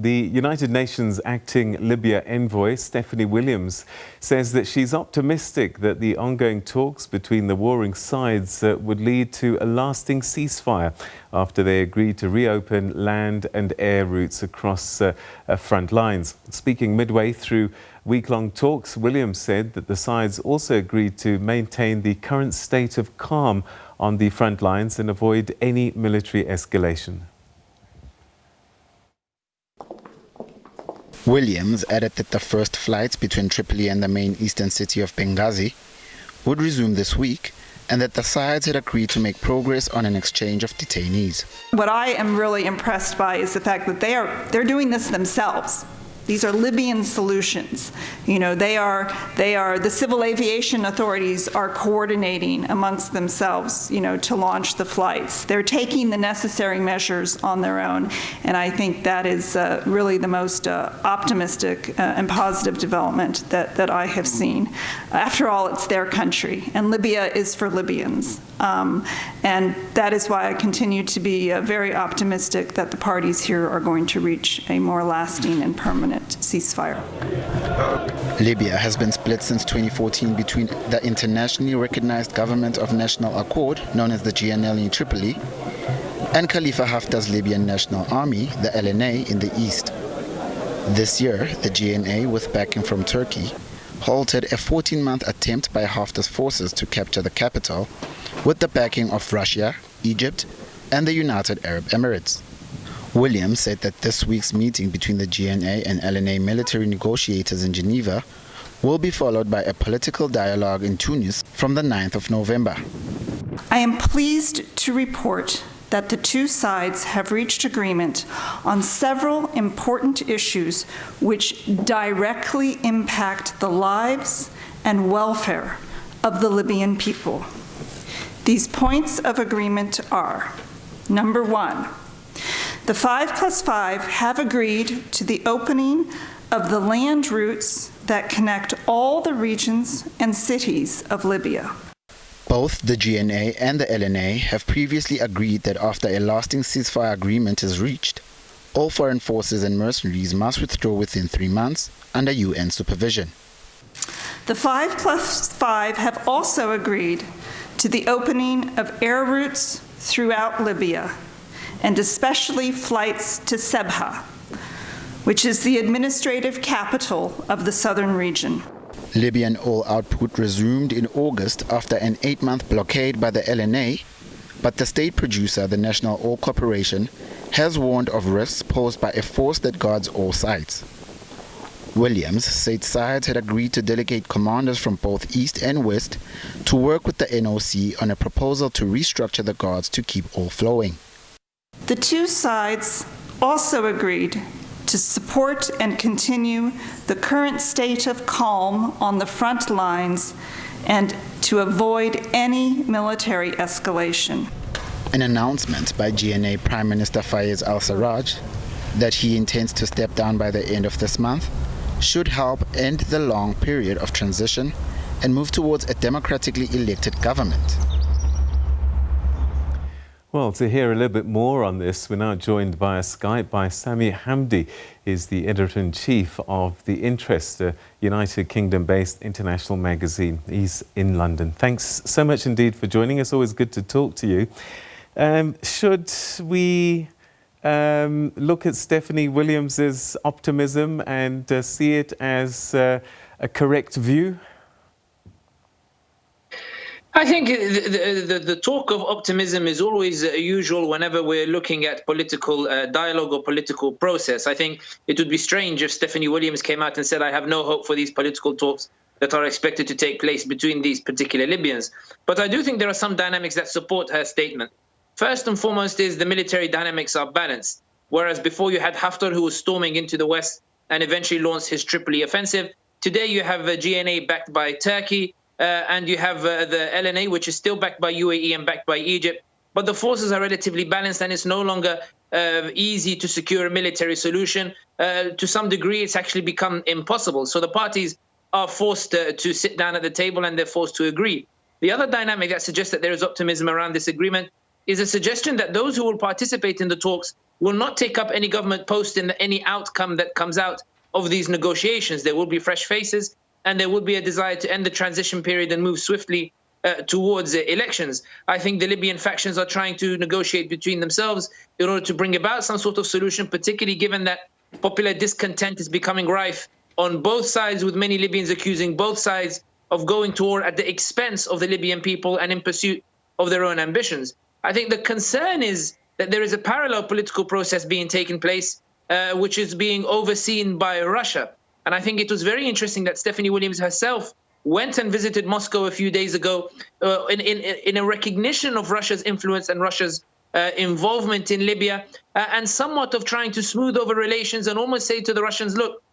The United Nations acting Libya envoy, Stephanie Williams, says that she's optimistic that the ongoing talks between the warring sides would lead to a lasting ceasefire after they agreed to reopen land and air routes across front lines. Speaking midway through week-long talks, Williams said that the sides also agreed to maintain the current state of calm on the front lines and avoid any military escalation. Williams added that the first flights between Tripoli and the main eastern city of Benghazi would resume this week, and that the sides had agreed to make progress on an exchange of detainees. What I am really impressed by is the fact that they're doing this themselves. These are Libyan solutions. You know, they are the civil aviation authorities are coordinating amongst themselves, you know, to launch the flights. They're taking the necessary measures on their own, and I think that is really the most optimistic and positive development that I have seen. After all, it's their country, and Libya is for Libyans. And that is why I continue to be very optimistic that the parties here are going to reach a more lasting and permanent ceasefire. Libya has been split since 2014 between the internationally recognized Government of National Accord, known as the GNL in Tripoli, and Khalifa Haftar's Libyan National Army, the LNA, in the east. This year, the GNA, with backing from Turkey, halted a 14-month attempt by Haftar's forces to capture the capital, with the backing of Russia, Egypt, and the United Arab Emirates. Williams said that this week's meeting between the GNA and LNA military negotiators in Geneva will be followed by a political dialogue in Tunis from the 9th of November. I am pleased to report that the two sides have reached agreement on several important issues which directly impact the lives and welfare of the Libyan people. These points of agreement are: number one, the 5+5 have agreed to the opening of the land routes that connect all the regions and cities of Libya. Both the GNA and the LNA have previously agreed that after a lasting ceasefire agreement is reached, all foreign forces and mercenaries must withdraw within 3 months under UN supervision. The 5+5 have also agreed to the opening of air routes throughout Libya, and especially flights to Sebha, which is the administrative capital of the southern region. Libyan oil output resumed in August after an 8-month blockade by the LNA, but the state producer, the National Oil Corporation, has warned of risks posed by a force that guards all sites. Williams said sides had agreed to delegate commanders from both East and West to work with the NOC on a proposal to restructure the guards to keep oil flowing. The two sides also agreed to support and continue the current state of calm on the front lines and to avoid any military escalation. An announcement by GNA Prime Minister Fayez al-Sarraj that he intends to step down by the end of this month should help end the long period of transition and move towards a democratically elected government. Well, to hear a little bit more on this, we're now joined via Skype by Sami Hamdi. He's the editor-in-chief of the Interest, United Kingdom-based international magazine. He's in London. Thanks so much indeed for joining us. Always good to talk to you. Should we look at Stephanie Williams's optimism and see it as a correct view? I think the talk of optimism is always usual whenever we're looking at political dialogue or political process. I think it would be strange if Stephanie Williams came out and said, I have no hope for these political talks that are expected to take place between these particular Libyans. But I do think there are some dynamics that support her statement. First and foremost is the military dynamics are balanced. Whereas before you had Haftar, who was storming into the west and eventually launched his Tripoli offensive. Today you have a GNA backed by Turkey, and you have the LNA, which is still backed by UAE and backed by Egypt. But the forces are relatively balanced, and it's no longer easy to secure a military solution. To some degree, it's actually become impossible. So the parties are forced to sit down at the table, and they're forced to agree. The other dynamic that suggests that there is optimism around this agreement is a suggestion that those who will participate in the talks will not take up any government post in any outcome that comes out of these negotiations. There will be fresh faces, and there will be a desire to end the transition period and move swiftly towards elections. I think the Libyan factions are trying to negotiate between themselves in order to bring about some sort of solution, particularly given that popular discontent is becoming rife on both sides, with many Libyans accusing both sides of going to war at the expense of the Libyan people and in pursuit of their own ambitions. I think the concern is that there is a parallel political process being taken place, which is being overseen by Russia. And I think it was very interesting that Stephanie Williams herself went and visited Moscow a few days ago in a recognition of Russia's influence and Russia's involvement in Libya, and somewhat of trying to smooth over relations and almost say to the Russians, look,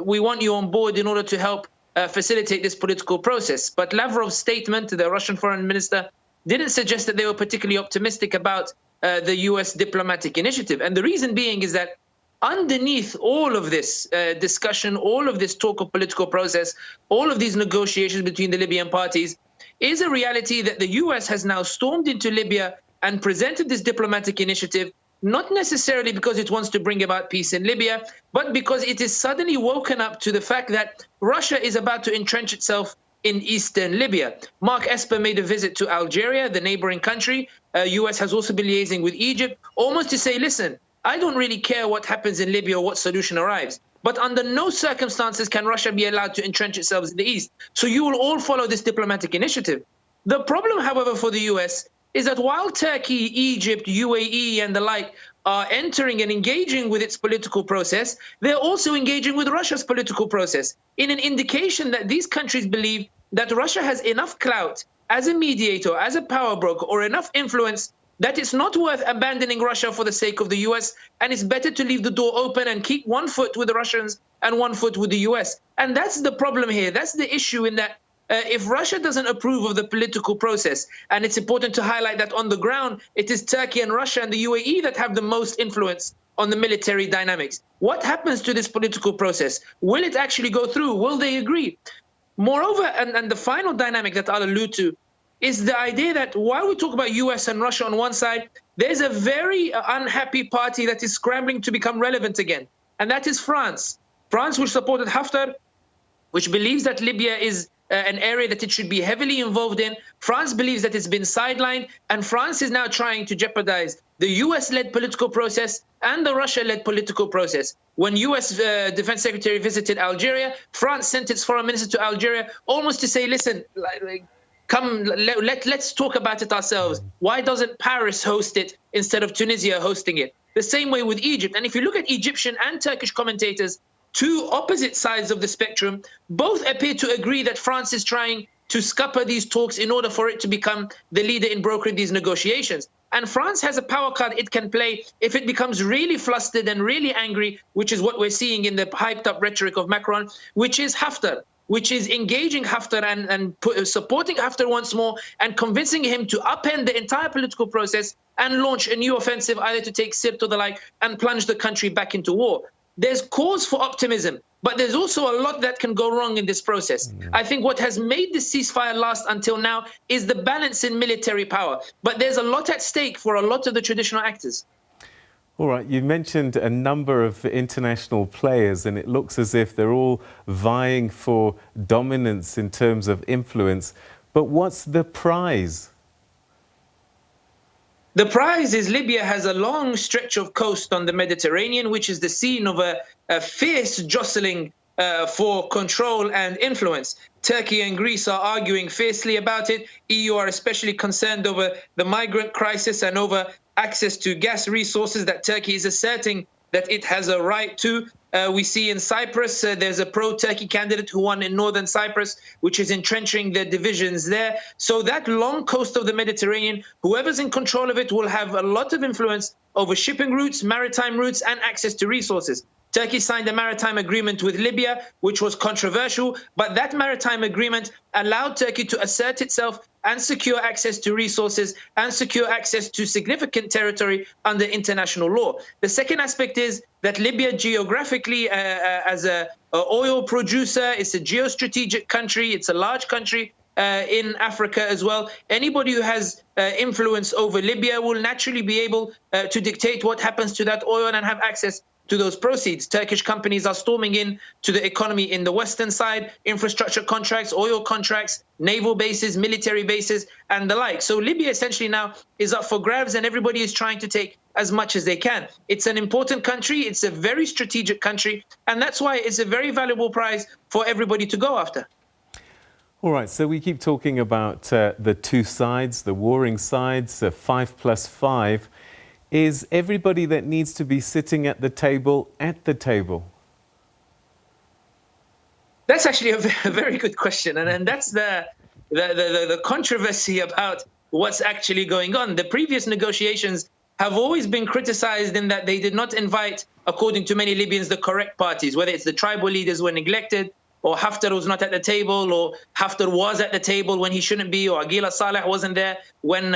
we want you on board in order to help facilitate this political process. But Lavrov's statement, the Russian foreign minister, didn't suggest that they were particularly optimistic about the US diplomatic initiative. And the reason being is that underneath all of this discussion, all of this talk of political process, all of these negotiations between the Libyan parties, is a reality that the US has now stormed into Libya and presented this diplomatic initiative, not necessarily because it wants to bring about peace in Libya, but because it is suddenly woken up to the fact that Russia is about to entrench itself in eastern Libya. Mark Esper made a visit to Algeria, the neighboring country. US has also been liaising with Egypt, almost to say, listen, I don't really care what happens in Libya or what solution arrives, but under no circumstances can Russia be allowed to entrench itself in the east. So you will all follow this diplomatic initiative. The problem, however, for the US is that while Turkey, Egypt, UAE, and the like are entering and engaging with its political process, they're also engaging with Russia's political process in an indication that these countries believe that Russia has enough clout as a mediator, as a power broker, or enough influence that it's not worth abandoning Russia for the sake of the US, and it's better to leave the door open and keep one foot with the Russians and one foot with the US. And that's the problem here. That's the issue, in that if Russia doesn't approve of the political process, and it's important to highlight that on the ground, it is Turkey and Russia and the UAE that have the most influence on the military dynamics. What happens to this political process? Will it actually go through? Will they agree? Moreover, and the final dynamic that I'll allude to, is the idea that while we talk about US and Russia on one side, there's a very unhappy party that is scrambling to become relevant again, and that is France. France, which supported Haftar, which believes that Libya is an area that it should be heavily involved in. France believes that it's been sidelined, and France is now trying to jeopardize the US-led political process and the Russia-led political process. When US Defense Secretary visited Algeria, France sent its foreign minister to Algeria almost to say, listen, come, let's talk about it ourselves. Why doesn't Paris host it instead of Tunisia hosting it? The same way with Egypt. And if you look at Egyptian and Turkish commentators, two opposite sides of the spectrum, both appear to agree that France is trying to scupper these talks in order for it to become the leader in brokering these negotiations. And France has a power card it can play if it becomes really flustered and really angry, which is what we're seeing in the hyped up rhetoric of Macron, which is Haftar, which is engaging Haftar and supporting Haftar once more and convincing him to upend the entire political process and launch a new offensive, either to take Sirte or the like, and plunge the country back into war. There's cause for optimism, but there's also a lot that can go wrong in this process. I think what has made this ceasefire last until now is the balance in military power. But there's a lot at stake for a lot of the traditional actors. All right, you mentioned a number of international players, and it looks as if they're all vying for dominance in terms of influence. But what's the prize? The prize is Libya has a long stretch of coast on the Mediterranean, which is the scene of a fierce jostling for control and influence. Turkey and Greece are arguing fiercely about it. EU are especially concerned over the migrant crisis and over access to gas resources that Turkey is asserting that it has a right to. We see in Cyprus, there's a pro-Turkey candidate who won in northern Cyprus, which is entrenching the divisions there. So that long coast of the Mediterranean, whoever's in control of it will have a lot of influence over shipping routes, maritime routes, and access to resources. Turkey signed a maritime agreement with Libya, which was controversial, but that maritime agreement allowed Turkey to assert itself and secure access to resources and secure access to significant territory under international law. The second aspect is that Libya geographically, as an oil producer, it's a geostrategic country, it's a large country, in Africa as well. Anybody who has influence over Libya will naturally be able to dictate what happens to that oil and have access to those proceeds. Turkish companies are storming in to the economy in the western side, infrastructure contracts, oil contracts, naval bases, military bases, and the like. So Libya essentially now is up for grabs, and everybody is trying to take as much as they can. It's an important country. It's a very strategic country, and that's why it's a very valuable prize for everybody to go after. All right, so we keep talking about the two sides, the warring sides, 5+5. Is everybody that needs to be sitting at the table at the table? That's actually a very good question, and that's the controversy about what's actually going on. The previous negotiations have always been criticized in that they did not invite, according to many Libyans, the correct parties, whether it's the tribal leaders were neglected, or Haftar was not at the table, or Haftar was at the table when he shouldn't be, or Aguila Saleh wasn't there when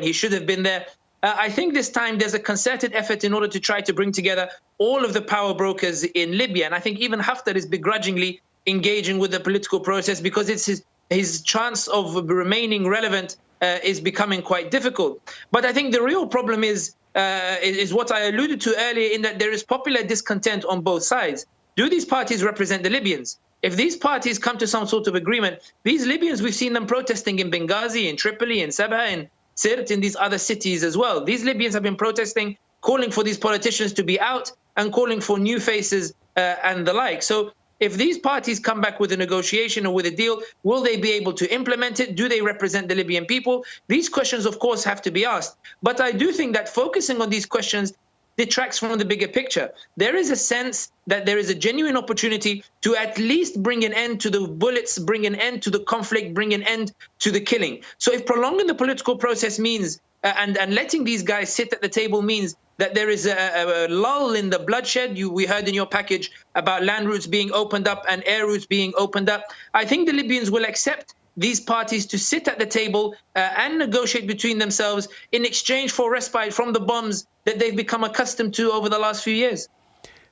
he should have been there. I think this time there's a concerted effort in order to try to bring together all of the power brokers in Libya. And I think even Haftar is begrudgingly engaging with the political process because it's his chance of remaining relevant is becoming quite difficult. But I think the real problem is what I alluded to earlier, in that there is popular discontent on both sides. Do these parties represent the Libyans? If these parties come to some sort of agreement, these Libyans, we've seen them protesting in Benghazi, in Tripoli, in Sabha, in Sirte, in these other cities as well. These Libyans have been protesting, calling for these politicians to be out and calling for new faces and the like. So if these parties come back with a negotiation or with a deal, will they be able to implement it? Do they represent the Libyan people? These questions, of course, have to be asked. But I do think that focusing on these questions detracts from the bigger picture. There is a sense that there is a genuine opportunity to at least bring an end to the bullets, bring an end to the conflict, bring an end to the killing. So if prolonging the political process means, and letting these guys sit at the table means that there is a lull in the bloodshed, we heard in your package about land routes being opened up and air routes being opened up, I think the Libyans will accept these parties to sit at the table and negotiate between themselves in exchange for respite from the bombs that they've become accustomed to over the last few years.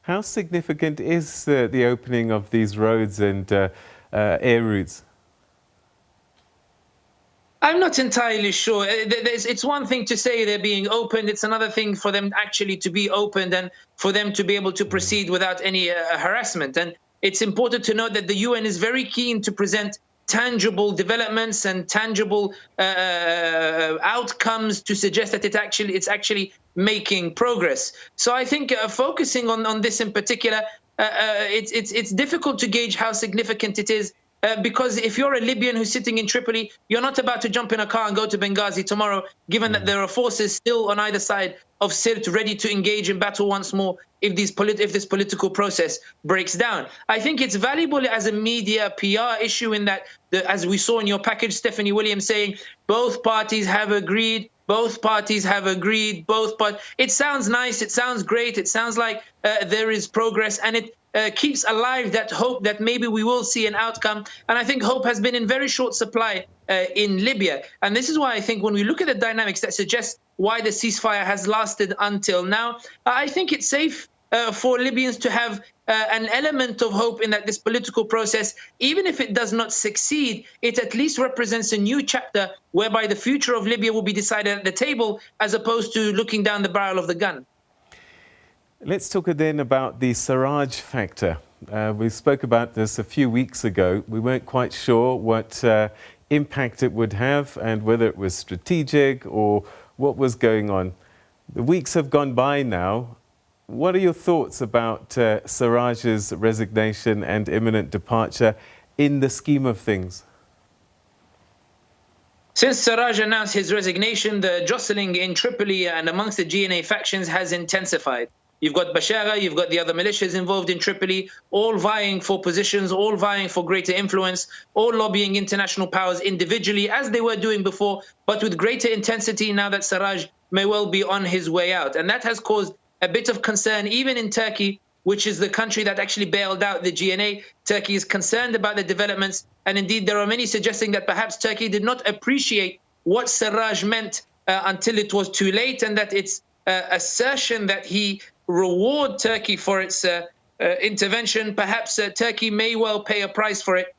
How significant is the opening of these roads and air routes? I'm not entirely sure. It's one thing to say they're being opened. It's another thing for them actually to be opened and for them to be able to proceed without any harassment. And it's important to note that the UN is very keen to present tangible developments and tangible outcomes to suggest that it's actually making progress. So I think focusing on this in particular, it's difficult to gauge how significant it is. Because if you're a Libyan who's sitting in Tripoli, you're not about to jump in a car and go to Benghazi tomorrow, given that there are forces still on either side of Sirte ready to engage in battle once more if this political process breaks down. I think it's valuable as a media PR issue in that, as we saw in your package, Stephanie Williams saying, both parties have agreed, it sounds nice, it sounds great, it sounds like there is progress, and it keeps alive that hope that maybe we will see an outcome. And I think hope has been in very short supply in Libya. And this is why I think when we look at the dynamics that suggest why the ceasefire has lasted until now, I think it's safe for Libyans to have an element of hope in that this political process, even if it does not succeed, it at least represents a new chapter whereby the future of Libya will be decided at the table as opposed to looking down the barrel of the gun. Let's talk then about the Saraj factor. We spoke about this a few weeks ago. We weren't quite sure what impact it would have and whether it was strategic or what was going on. The weeks have gone by now. What are your thoughts about Saraj's resignation and imminent departure in the scheme of things? Since Saraj announced his resignation, the jostling in Tripoli and amongst the GNA factions has intensified. You've got Bashara, you've got the other militias involved in Tripoli, all vying for positions, all vying for greater influence, all lobbying international powers individually, as they were doing before, but with greater intensity now that Saraj may well be on his way out. And that has caused a bit of concern, even in Turkey, which is the country that actually bailed out the GNA. Turkey is concerned about the developments. And indeed, there are many suggesting that perhaps Turkey did not appreciate what Saraj meant until it was too late, and that its assertion that he reward Turkey for its intervention, perhaps Turkey may well pay a price for it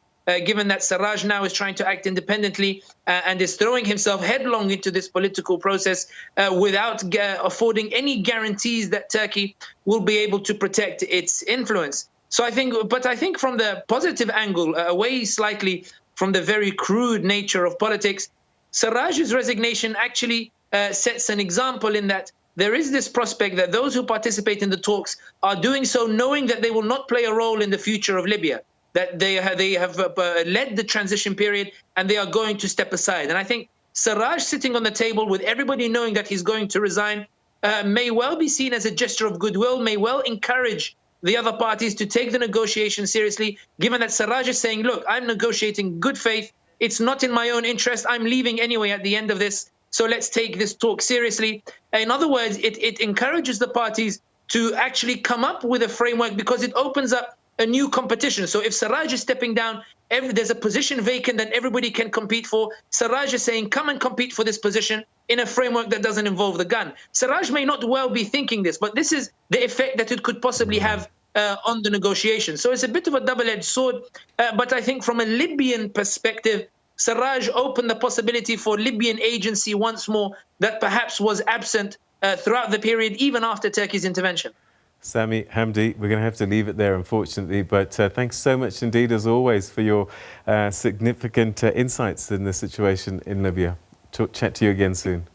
given that Saraj now is trying to act independently and is throwing himself headlong into this political process without affording any guarantees that Turkey will be able to protect its influence. So I think from the positive angle, away slightly from the very crude nature of politics, Saraj's resignation actually sets an example in that there is this prospect that those who participate in the talks are doing so knowing that they will not play a role in the future of Libya, that they have led the transition period and they are going to step aside. And I think Saraj sitting on the table with everybody knowing that he's going to resign may well be seen as a gesture of goodwill, may well encourage the other parties to take the negotiation seriously, given that Saraj is saying, look, I'm negotiating good faith. It's not in my own interest. I'm leaving anyway at the end of this. So let's take this talk seriously. In other words, it encourages the parties to actually come up with a framework because it opens up a new competition. So if Saraj is stepping down, there's a position vacant that everybody can compete for. Saraj is saying, come and compete for this position in a framework that doesn't involve the gun. Saraj may not well be thinking this, but this is the effect that it could possibly have on the negotiation. So it's a bit of a double-edged sword. But I think from a Libyan perspective, Saraj opened the possibility for Libyan agency once more that perhaps was absent throughout the period, even after Turkey's intervention. Sami Hamdi, we're going to have to leave it there, unfortunately, but thanks so much indeed, as always, for your significant insights in the situation in Libya. Chat to you again soon.